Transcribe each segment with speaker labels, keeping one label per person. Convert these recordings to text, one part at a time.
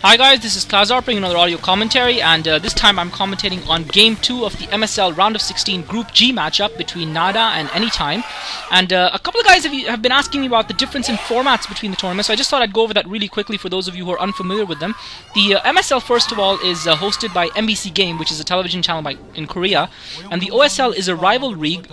Speaker 1: Hi guys, this is Kazar bringing another audio commentary, and this time I'm commentating on Game 2 of the MSL Round of 16 Group G matchup between NaDa and Anytime. And a couple of guys have been asking me about the difference in formats between the tournaments, so I just thought I'd go over that really quickly for those of you who are unfamiliar with them. The MSL, first of all, is hosted by MBC Game, which is a television channel in Korea, and the OSL is a rival league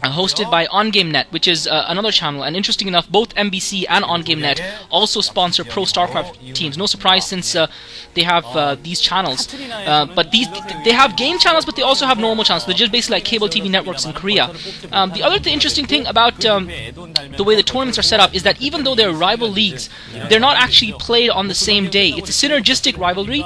Speaker 1: hosted by OnGameNet, which is another channel. And interesting enough, both MBC and OnGameNet also sponsor Pro StarCraft teams. No surprise, since they have these channels. But they have game channels, but they also have normal channels. So they're just basically like cable TV networks in Korea. The other interesting thing about the way the tournaments are set up is that even though they're rival leagues, they're not actually played on the same day. It's a synergistic rivalry,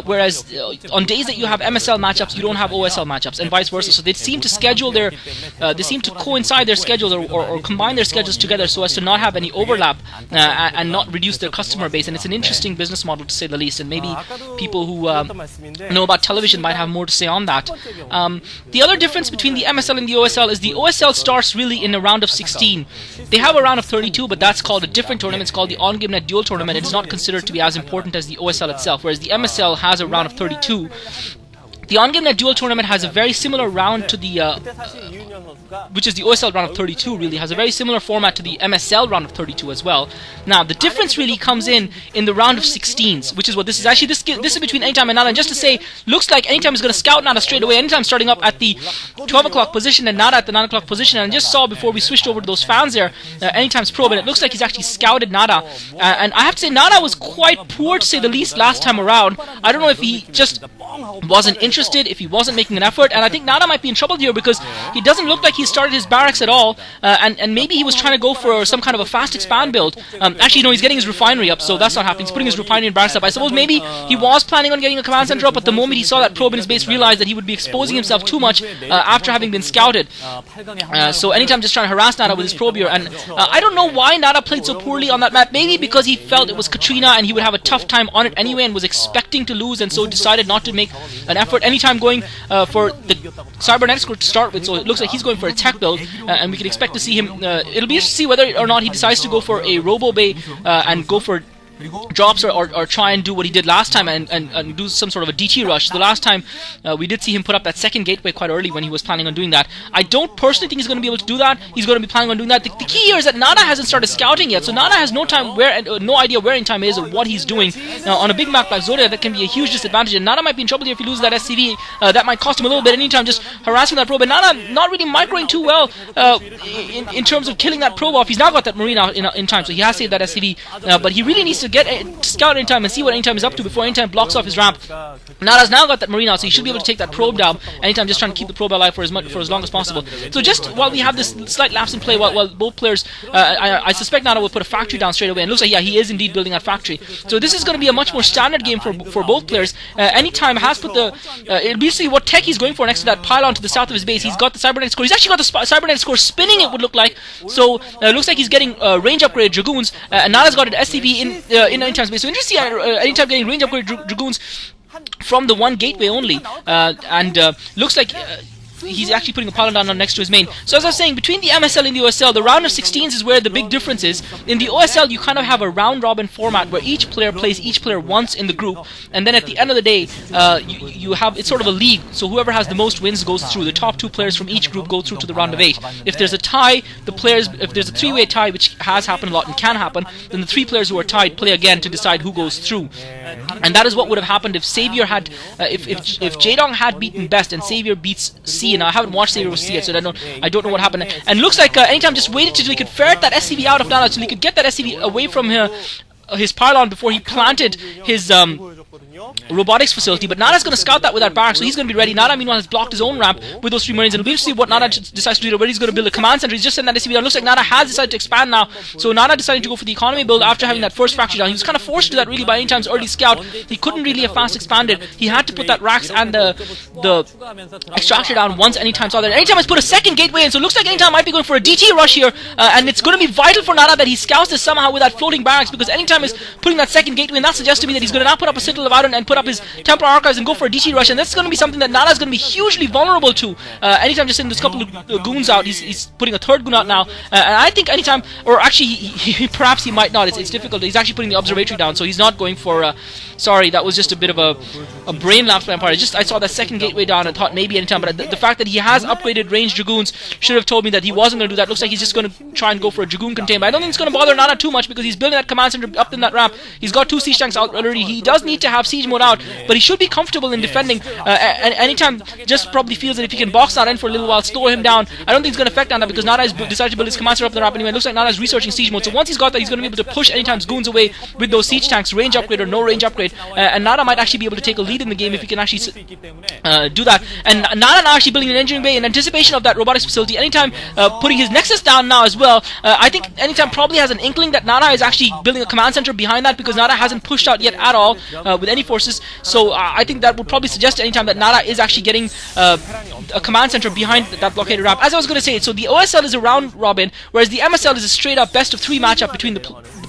Speaker 1: whereas on days that you have MSL matchups, you don't have OSL matchups, and vice versa. So they seem to schedule they seem to coincide their schedules or combine their schedules together so as to not have any overlap and not reduce their customer base. And it's an interesting business model, to say the least, and maybe people who know about television might have more to say on that. The other difference between the MSL and the OSL is the OSL starts really in a round of 16. They have a round of 32, but that's called a different tournament. It's called the OnGameNet Duel Tournament. It's not considered to be as important as the OSL itself, whereas the MSL has a round of 32. The OnGameNet Duel Tournament has a very similar round to the, which is the OSL round of 32, really, has a very similar format to the MSL round of 32 as well. Now, the difference really comes in the round of 16s, which is what this is. Actually, this is between Anytime and NaDa, and just to say, looks like Anytime is going to scout NaDa straight away. Anytime starting up at the 12 o'clock position and NaDa at the 9 o'clock position, and I just saw before we switched over to those fans there, Anytime's probe, and it looks like he's actually scouted NaDa. And I have to say, NaDa was quite poor, to say the least, last time around. I don't know if he just wasn't interested, if he wasn't making an effort, and I think NaDa might be in trouble here because he doesn't look like he started his barracks at all, and maybe he was trying to go for some kind of a fast expand build. Actually, no, he's getting his refinery up, so that's not happening. He's putting his refinery and barracks up. I suppose maybe he was planning on getting a command center up, but the moment he saw that probe in his base, realized that he would be exposing himself too much after having been scouted. So Anytime just trying to harass NaDa with his probe here, and I don't know why NaDa played so poorly on that map. Maybe because he felt it was Katrina and he would have a tough time on it anyway and was expecting to lose, and so decided not to make an effort. Anytime going for the Cybernetics to start with, so it looks like he's going for a tech build, and we can expect to see him. It'll be interesting to see whether or not he decides to go for a Robo Bay and go for drops or try and do what he did last time and do some sort of a DT rush. The last time we did see him put up that second gateway quite early when he was planning on doing that. I don't personally think he's going to be able to do that. He's going to be planning on doing that. The key here is that NaDa hasn't started scouting yet, so NaDa has no idea where Anytime is or what he's doing. Now, on a big map like Zodiac, that can be a huge disadvantage, and NaDa might be in trouble here if he loses that SCV. That might cost him a little bit. Anytime just harassing that probe, and NaDa not really microing too well in terms of killing that probe off. He's now got that marine out in time, so he has saved that SCV, but he really needs to scout Anytime and see what Anytime is up to before Anytime blocks off his ramp. NaDa's now got that marine out, so he should be able to take that probe down. Anytime just trying to keep the probe alive for as long as possible. So just while we have this slight lapse in play, while both players, I suspect NaDa will put a factory down straight away, and it looks like, yeah, he is indeed building that factory. So this is going to be a much more standard game for both players. Anytime has put it'll be see what tech he's going for next to that pylon to the south of his base. He's got the Cybernetics core. He's actually got the Cybernetics core spinning, it would look like. So it looks like he's getting range upgraded Dragoons, and NaDa's got an SCV in Anytime's base. So interesting to see Anytime getting range upgraded Dragoons from the one gateway only, and looks like he's actually putting a pylon down next to his main. So as I was saying, between the MSL and the OSL, the round of 16s is where the big difference is. In the OSL, you kind of have a round-robin format where each player plays each player once in the group, and then at the end of the day, you have, it's sort of a league. So whoever has the most wins goes through. The top two players from each group go through to the round of 8. If there's a tie, if there's a three-way tie, which has happened a lot and can happen, then the 3 players who are tied play again to decide who goes through. And that is what would have happened if Savior had, if Jaedong had beaten Best and Savior beats C. And I haven't watched Savior with C yet, so I don't know what happened. And looks like Anytime just waited till he could ferret that SCV out of NaDa, till he could get that SCV away from his pylon before he planted his robotics facility. But NaDa's going to scout that with that barrack, so he's going to be ready. NaDa, meanwhile, has blocked his own ramp with those 3 marines, and it'll be interesting to see what NaDa decides to do, whether he's going to build a command center. He's just sent that SCV down. Looks like NaDa has decided to expand now, so NaDa decided to go for the economy build after having that first factory down. He was kind of forced to do that really by Anytime's early scout. He couldn't really have fast expanded. He had to put that racks and the extractor down once Anytime saw that. Anytime has put a second gateway in, so it looks like Anytime might be going for a DT rush here, and it's going to be vital for NaDa that he scouts this somehow with that floating barracks, because Anytime is putting that second gateway, and that suggests to me that he's going to now put up a Citadel of Outer turn and put up his Templar Archives and go for a DT rush, and that's going to be something that NaDa is going to be hugely vulnerable to. Anytime just sending this couple of goons out, he's putting a third goon out now, and I think anytime, or actually perhaps he might not, it's difficult. He's actually putting the observatory down, so he's not going for sorry, that was just a bit of a brain lapse by my part. I saw that second gateway down and thought maybe anytime, but the fact that he has upgraded ranged Dragoons should have told me that he wasn't going to do that. Looks like he's just going to try and go for a Dragoon containment. I don't think it's going to bother NaDa too much because he's building that command center up in that ramp. He's got 2 siege tanks out already. He does need to have siege mode out, but he should be comfortable in defending. Anytime just probably feels that if he can box that in for a little while, slow him down, I don't think it's going to affect NaDa because NaDa has decided to build his command center up in the ramp anyway. It looks like NaDa is researching siege mode, so once he's got that, he's going to be able to push anytime's goons away with those siege tanks, range upgrade or no range upgrade, and NaDa might actually be able to take a lead in the game if he can actually do that. And NaDa now actually building an engineering bay in anticipation of that robotics facility. Anytime putting his nexus down now as well. I think anytime probably has an inkling that NaDa is actually building a command center behind that because NaDa hasn't pushed out yet at all with any forces. So I think that would probably suggest anytime that NaDa is actually getting a command center behind that blockaded ramp. As I was going to say, so the OSL is a round robin, whereas the MSL is a straight up best of 3 matchup between the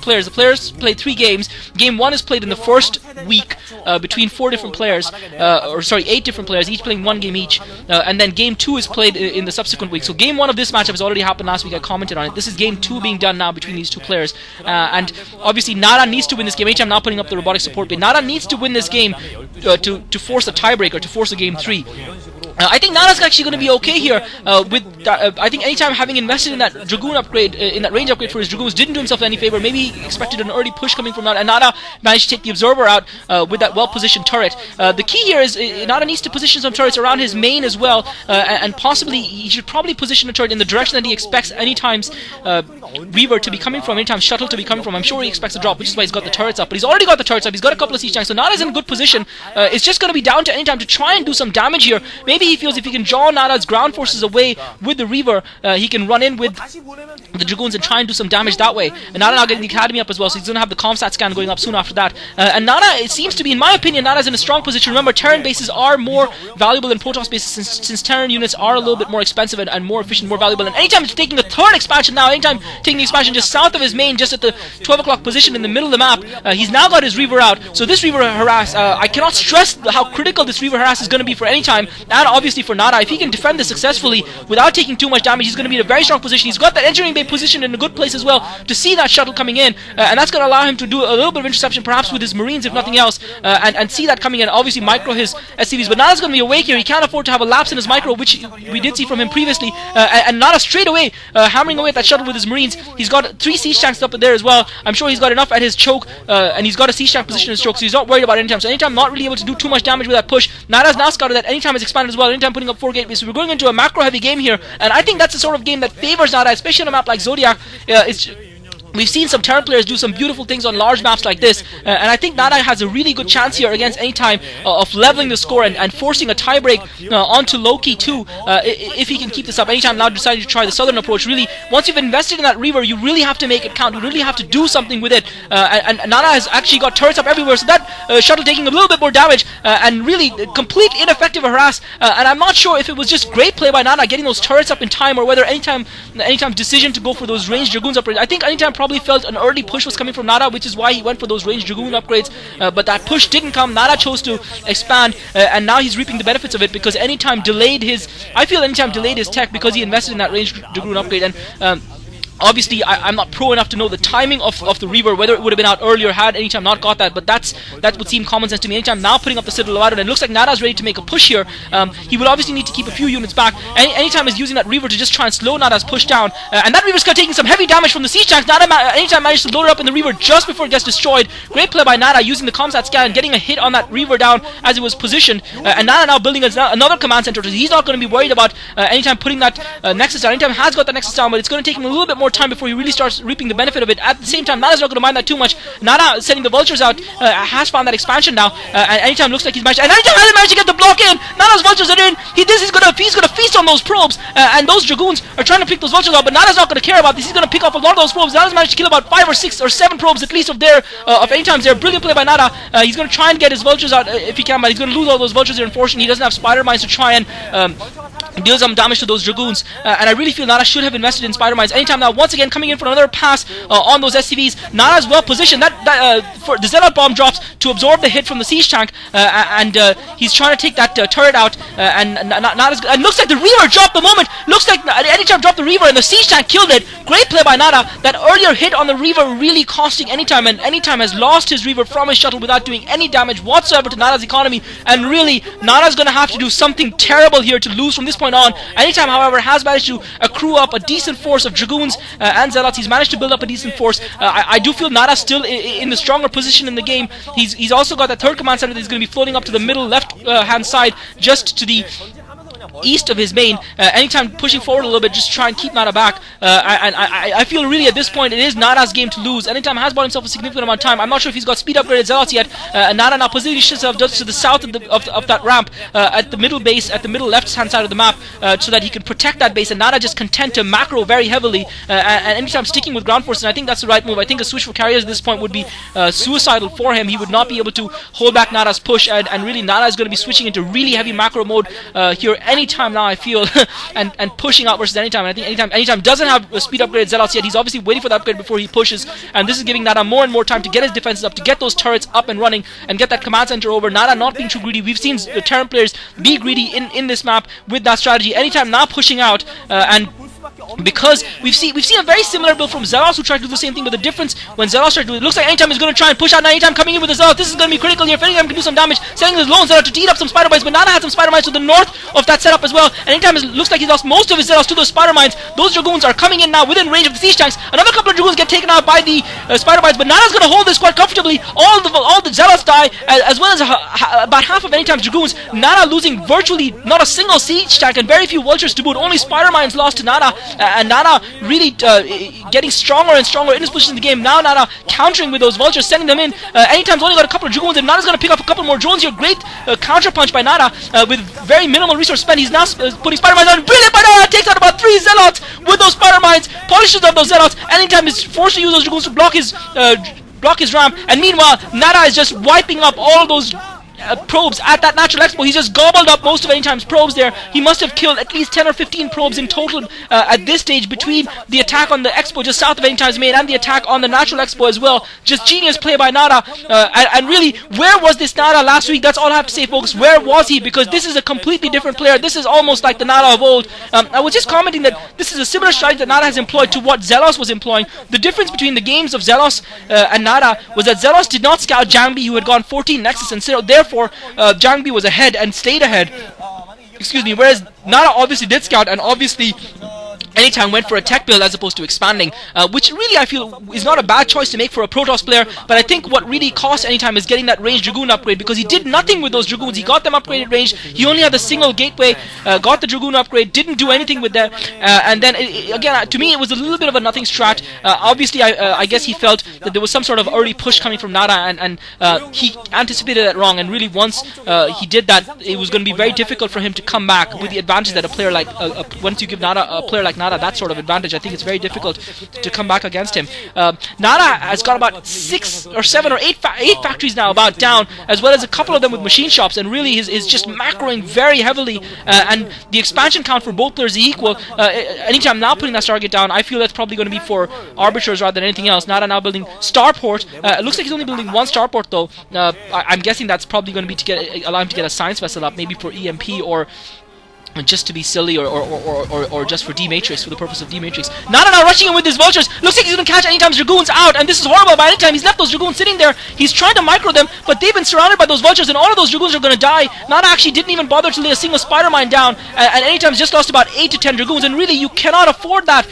Speaker 1: players. The players play 3 games. Game 1 is played in the first week between 4 different players, 8 different players, each playing 1 game each, and then Game 2 is played in the subsequent week. So Game 1 of this matchup has already happened last week. I commented on it. This is Game 2 being done now between these 2 players, and obviously NaDa needs to win this game. Anytime now putting up the robotic support bait, NaDa needs to win this game to force a tiebreaker, to force a Game 3. I think NaDa's actually going to be okay here with that. I think anytime having invested in that Dragoon upgrade, in that range upgrade for his Dragoons, didn't do himself any favor. Maybe he expected an early push coming from NaDa, and NaDa managed to take the Observer out with that well-positioned turret. The key here is NaDa needs to position some turrets around his main as well, and possibly he should probably position a turret in the direction that he expects anytime's Reaver to be coming from, anytime's Shuttle to be coming from. I'm sure he expects a drop, which is why he's got the turrets up, but he's already got the turrets up. He's got a couple of siege tanks, so NaDa's in a good position. It's just going to be down to anytime to try and do some damage here. Maybe he feels if he can draw NaDa's ground forces away with the Reaver, he can run in with the Dragoons and try and do some damage that way. And NaDa now getting the Academy up as well, so he's going to have the Comsat scan going up soon after that. And NaDa, it seems to be, in my opinion, NaDa's in a strong position. Remember, Terran bases are more valuable than Protoss bases since Terran units are a little bit more expensive and more efficient, more valuable. And anytime he's taking the 3rd expansion now, anytime taking the expansion just south of his main, just at the 12 o'clock position in the middle of the map, he's now got his Reaver out. So this Reaver harass, I cannot stress how critical this Reaver harass is going to be for any time, and obviously for NaDa. If he can defend this successfully without taking too much damage, he's going to be in a very strong position. He's got that engineering bay positioned in a good place as well to see that shuttle coming in, and that's going to allow him to do a little bit of interception, perhaps with his Marines if nothing else, and see that coming in, obviously micro his SCVs. But NaDa's going to be awake here. He can't afford to have a lapse in his micro, which we did see from him previously, and NaDa straight away hammering away at that shuttle with his Marines. He's got 3 siege tanks up there as well. I'm sure he's got enough at his choke, and he's got a siege tank position in his choke, so he's not worried about anytime. So anytime not really able to do too much damage with that push. NaDa's now scouted that anytime is expanded as well, anytime putting up 4 gateways. So we're going into a macro heavy game here, and I think that's the sort of game that favors NaDa, especially on a map like Zodiac. We've seen some Terran players do some beautiful things on large maps like this, and I think NaDa has a really good chance here against anytime of leveling the score and forcing a tiebreak onto Loki too, if he can keep this up. Anytime now deciding to try the southern approach, really, once you've invested in that Reaver, you really have to make it count. You really have to do something with it, and NaDa has actually got turrets up everywhere, so that shuttle taking a little bit more damage, and really complete ineffective harass, and I'm not sure if it was just great play by NaDa getting those turrets up in time, or whether anytime decision to go for those ranged Dragoons upgrades. I think anytime probably felt an early push was coming from NaDa, which is why he went for those ranged Dragoon upgrades, but that push didn't come. NaDa chose to expand, and now he's reaping the benefits of it, because anytime delayed his tech because he invested in that ranged Dragoon upgrade. And obviously, I'm not pro enough to know the timing of the Reaver, whether it would have been out earlier had anytime not got that, but that would seem common sense to me. Anytime now putting up the Citadel Ladder, and it looks like NaDa's ready to make a push here. He would obviously need to keep a few units back. Anytime he's using that Reaver to just try and slow NaDa's push down, and that Reaver's taking some heavy damage from the siege tanks. NaDa anytime managed to load it up in the Reaver just before it gets destroyed. Great play by NaDa using the Comsat scan and getting a hit on that Reaver down as it was positioned, and NaDa now building another command center, so he's not going to be worried about anytime putting that Nexus down. Anytime has got that Nexus down, but it's going to take him a little bit more time before he really starts reaping the benefit of it. At the same time, NaDa's not going to mind that too much. NaDa sending the vultures out has found that expansion now, and anytime looks like he's managed, and anytime hasn't managed to get the block in. NaDa's vultures are in. He's going to feast on those probes, and those Dragoons are trying to pick those vultures out, but NaDa's not going to care about this. He's going to pick off a lot of those probes. NaDa's managed to kill about 5 or 6 or 7 probes at least of anytime's there. Brilliant play by NaDa. He's going to try and get his vultures out if he can, but he's going to lose all those vultures here. Unfortunately, he doesn't have spider mines to try and deals some damage to those Dragoons, and I really feel NaDa should have invested in Spider Mines. Anytime now, once again coming in for another pass on those SCVs. NaDa is well positioned. For the Zealot bomb drops to absorb the hit from the siege tank, and he's trying to take that turret out. And looks like the Reaver dropped the moment. Looks like Anytime dropped the Reaver and the siege tank killed it. Great play by NaDa. That earlier hit on the Reaver really costing Anytime, and Anytime has lost his Reaver from his shuttle without doing any damage whatsoever to NaDa's economy. And really, NaDa's going to have to do something terrible here to lose from this point on. Anytime, however, has managed to accrue up a decent force of Dragoons and Zealots. He's managed to build up a decent force. I do feel NaDa's still in the stronger position in the game. He's also got that third command center that he's going to be floating up to the middle left hand side, just to the east of his main. Anytime pushing forward a little bit, just try and keep NaDa back. And I feel really at this point it is NaDa's game to lose. Anytime has bought himself a significant amount of time. I'm not sure if he's got speed upgraded Zealots yet. NaDa now positions himself just to the south of that ramp, at the middle base, at the middle left hand side of the map, so that he can protect that base. And NaDa just content to macro very heavily, and anytime sticking with ground force. And I think that's the right move. I think a switch for carriers at this point would be suicidal for him. He would not be able to hold back NaDa's push, and really NaDa is going to be switching into really heavy macro mode here anytime now, I feel, and pushing out versus Anytime. And I think Anytime doesn't have a speed upgrade Zealots yet. He's obviously waiting for the upgrade before he pushes, and this is giving NaDa more and more time to get his defenses up, to get those turrets up and running, and get that command center over. NaDa not being too greedy. We've seen the Terran players be greedy in this map with that strategy. Anytime now pushing out, and because we've seen a very similar build from Zealots, who tried to do the same thing, but the difference when Zealots tried to do it, looks like Anytime is going to try and push out. Anytime coming in with the Zealot. This is going to be critical here. If Anytime can do some damage, sending his lone Zealot to eat up some Spider Mines, but NaDa had some Spider Mines to the north of that setup as well. And Anytime looks like he's lost most of his Zealots to those Spider Mines. Those Dragoons are coming in now within range of the siege tanks. Another couple of Dragoons get taken out by the Spider Mines, but NaDa's going to hold this quite comfortably. All the Zealots die, as well as about half of Anytime's Dragoons. NaDa losing virtually not a single siege tank and very few vultures to boot. Only Spider Mines lost to NaDa, and NaDa really getting stronger and stronger in his position in the game. Now NaDa countering with those vultures, sending them in. Anytime's only got a couple of Dragoons, and NaDa's going to pick up a couple more drones here. Great counter punch by NaDa with very minimal resource spent. He's now putting Spider Mines on. Brilliant by NaDa! Takes out about 3 Zealots with those Spider Mines. Polishes up those Zealots. Anytime is forced to use those Dragoons to block his ramp, and meanwhile NaDa is just wiping up all those probes at that natural expo. He's just gobbled up most of Anytime's probes there. He must have killed at least 10 or 15 probes in total at this stage, between the attack on the expo just south of Anytime's main and the attack on the natural expo as well. Just genius play by NaDa, and really, where was this NaDa last week? That's all I have to say, folks. Where was he? Because this is a completely different player. This is almost like the NaDa of old. I was just commenting that this is a similar strategy that NaDa has employed to what Zelos was employing. The difference between the games of Zelos and NaDa was that Zelos did not scout Jangbi, who had gone 14 Nexus, and so therefore Jangbi was ahead and stayed ahead. Excuse me. Whereas NaDa obviously did scout, and obviously Anytime went for a tech build as opposed to expanding, which really I feel is not a bad choice to make for a Protoss player. But I think what really cost Anytime is getting that ranged Dragoon upgrade, because he did nothing with those Dragoons. He got them upgraded range. He only had the single gateway, got the Dragoon upgrade, didn't do anything with them, and then again, to me it was a little bit of a nothing strat. Obviously I guess he felt that there was some sort of early push coming from NaDa, and he anticipated that wrong, and really once he did that, it was going to be very difficult for him to come back with the advantage that a player like once you give NaDa a player like NaDa that sort of advantage, I think it's very difficult to come back against him. NaDa has got about 6 or 7 or 8 factories now about down, as well as a couple of them with machine shops, and really is just macroing very heavily, and the expansion count for both players is equal. Anytime now putting that Stargate down, I feel that's probably going to be for arbiters rather than anything else. NaDa now building Starport. It looks like he's only building one Starport though. I'm guessing that's probably going to be allow him to get a science vessel up, maybe for EMP or just to be silly, or just for D-Matrix, for the purpose of D-Matrix. NaDa now rushing in with his vultures. Looks like he's going to catch Anytime's Dragoons out, and this is horrible by Anytime. He's left those Dragoons sitting there. He's trying to micro them, but they've been surrounded by those vultures, and all of those Dragoons are going to die. NaDa actually didn't even bother to lay a single Spider Mine down, and Anytime's just lost about 8 to 10 Dragoons, and really you cannot afford that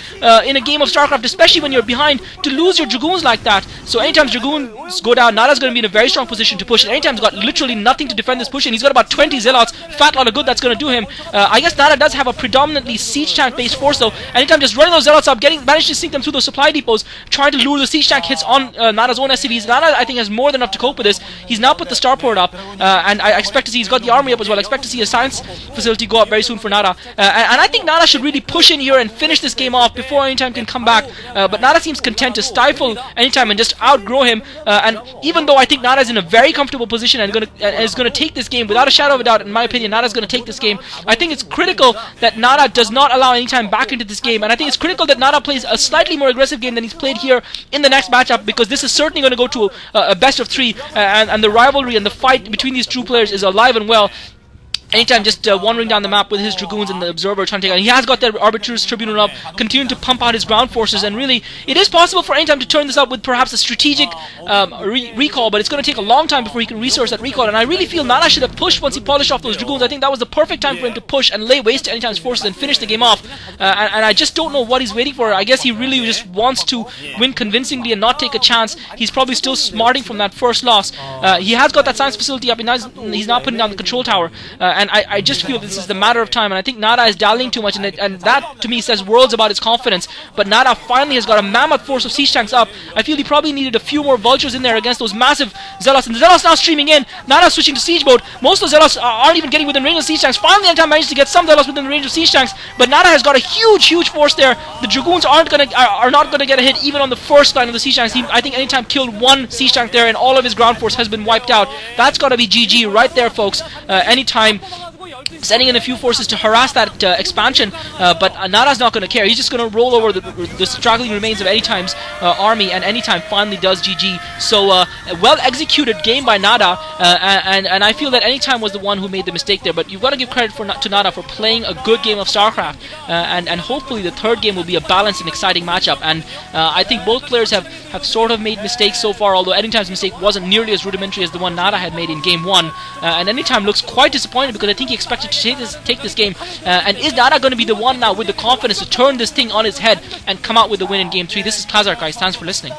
Speaker 1: in a game of StarCraft, especially when you're behind, to lose your Dragoons like that. So Anytime's Dragoons go down. NaDa's going to be in a very strong position to push, and Anytime's got literally nothing to defend this push, and he's got about 20 Zealots. Fat lot of good that's going to do him. I guess NaDa does have a predominantly siege tank based force though. Anytime just running those Zealots up, managed to sink them through those supply depots, trying to lure the siege tank hits on NaDa's own SCVs. NaDa I think has more than enough to cope with this. He's now put the starport up, and I expect to see he's got the army up as well. I expect to see a science facility go up very soon for NaDa, and I think NaDa should really push in here and finish this game off before Anytime can come back. But NaDa seems content to stifle Anytime and just outgrow him. And even though I think NaDa is in a very comfortable position and is going to take this game without a shadow of a doubt, in my opinion, NaDa is going to take this game. I think it's critical that NaDa does not allow Anytime back into this game, and I think it's critical that NaDa plays a slightly more aggressive game than he's played here in the next matchup, because this is certainly going to go to a best of 3, and the rivalry and the fight between these two players is alive and well. Anytime just wandering down the map with his Dragoons and the Observer trying to take out. He has got that Arbitrus Tribunal up, continuing to pump out his ground forces, and really, it is possible for Anytime to turn this up with perhaps a strategic recall, but it's going to take a long time before he can resource that recall, and I really feel NaDa should have pushed once he polished off those Dragoons. I think that was the perfect time for him to push and lay waste to Anytime's forces and finish the game off, and I just don't know what he's waiting for. I guess he really just wants to win convincingly and not take a chance. He's probably still smarting from that first loss. He has got that science facility up, and he's now putting down the control tower, and I just feel this is the matter of time, and I think NaDa is dallying too much, and that to me says worlds about his confidence. But NaDa finally has got a mammoth force of siege tanks up. I feel he probably needed a few more vultures in there against those massive Zealots, and the Zealots now streaming in. NaDa switching to siege mode. Most of the Zealots aren't even getting within range of siege tanks. Finally, Anytime managed to get some Zealots within the range of siege tanks, but NaDa has got a huge force there. The Dragoons are not gonna get a hit even on the first line of the siege tanks. I think Anytime killed one siege tank there, and all of his ground force has been wiped out. That's got to be GG right there, folks. Anytime sending in a few forces to harass that expansion, but NaDa's not going to care. He's just going to roll over the straggling remains of Anytime's army, and Anytime finally does GG. So well executed game by NaDa, and I feel that Anytime was the one who made the mistake there, but you've got to give credit to NaDa for playing a good game of StarCraft, and hopefully the third game will be a balanced and exciting matchup. And I think both players have sort of made mistakes so far, although Anytime's mistake wasn't nearly as rudimentary as the one NaDa had made in game 1, and Anytime looks quite disappointed because I think he expected to take this game, and is NaDa going to be the one now with the confidence to turn this thing on its head and come out with the win in game 3? This is Kazark, guys. Thanks for listening.